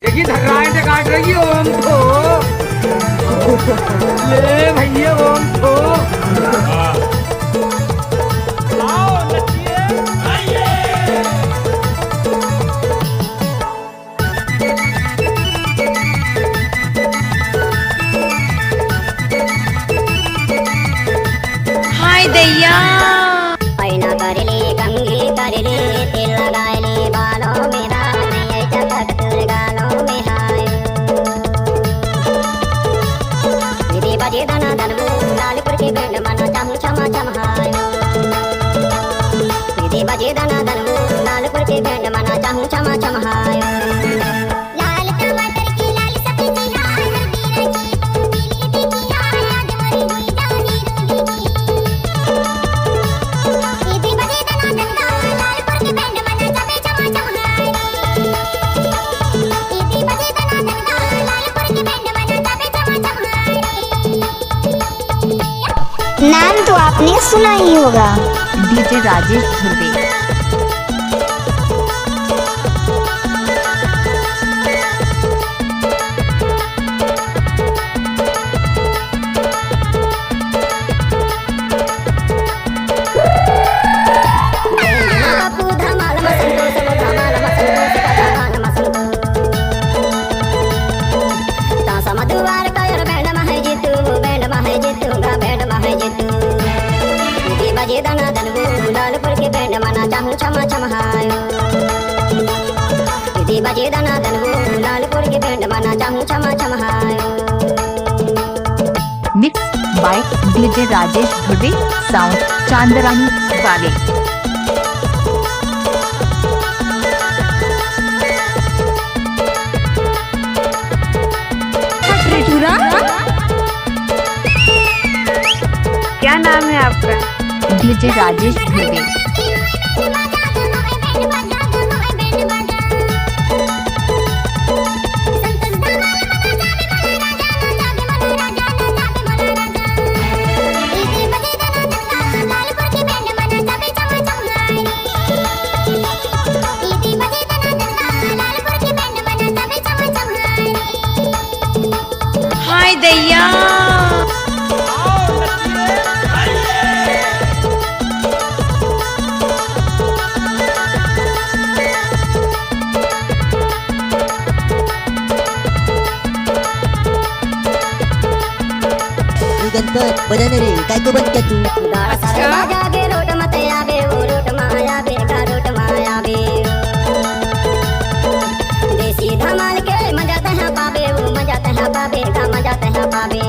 देखिए धर्राएं से काट रही है ओम को। ले भैया ओम को। आओ नचिए। हाय दैया पैना करले कंघी करले तेल लगाले बालों में रानी चटक गालों में हाय दीदी बजे दाना दनबू लालपुर के बैंड मना चाहूं क्षमा चमहाय दीदी बजे दाना दनबू लालपुर के बैंड मना चाहूं क्षमा चमहाय लाल टमाटर की लाल सब्जी हाय हल्दी रची पीली टिकी हाय आज मोरी जानी रूली दीदी बजे दाना दनबू लालपुर के बैंड मना चाहे क्षमा चमहाय दीदी बजे दाना दनबू लालपुर के बैंड मना चाहे क्षमा चमहाय। नाम तो आपने सुना ही होगा, डीजे राजेश धुर्वे। बापू धमाल मसंतो सब धमाल मसंतो धमाल मसंतो तासा मधुवार कायर बैंड महे जितू बैंड महे जितू गा बैंड महे जितू दीदी बजे दाना दनबू लालपुर के बैंड मना चाहूं क्षमा चमहायो दीदी बजे दाना दनबू लालपुर के बैंड मना चाहूं क्षमा चमहायो। Mix by DJ Rajesh Dhurve, sound Chandrani वाले। क्या नाम है आपका? डीजे राजेश धुर्वे। हाय दैया गणपत बजाने रे काय को बंद क्या तू जागे रोट मत आवे वो रोट माया बे का रोट माया बे देसी धमाल के मजा तहा पावे वो मजा तहा पावे का मजा तहा पावे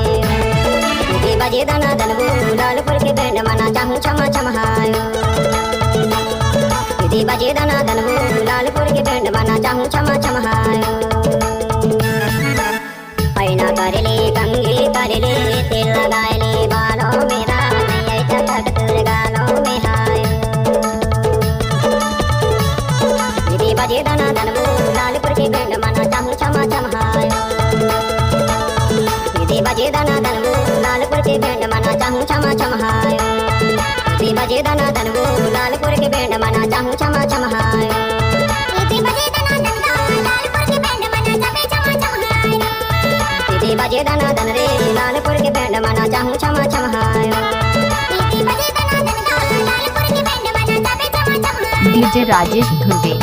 दीदी बजे दाना दनबू लालपुर के बैंड मना चाहूं क्षमा चमहायो दीदी बजे दाना दनबू लालपुर के बैंड मना चाहूं क्षमा चमहायो पैना करले कंघी करले तेल लगाले बालों में रानी चटक गालों में हाय दीदी बजे दाना दनबू लालपुर के बैंड मना चाहूं क्षमा चमहाय दीदी बजे दाना दनबू लालपुर के बैंड मना चाहूं क्षमा चमहाय दीदी बजे दाना दनबू लालपुर के बैंड मना चाहूं क्षमा चमहाय दीदी बजे दाना दनबू लालपुर के बैंड मना चाहे क्षमा चमहाय दीदी बजे दाना दन रे लालपुर के बैंड मना चाहूं क्षमा चमहायो दीदी बजे दाना दन लालपुर के बैंड मना चाहे क्षमा चमहाय। डीजे राजेश धुर्वे।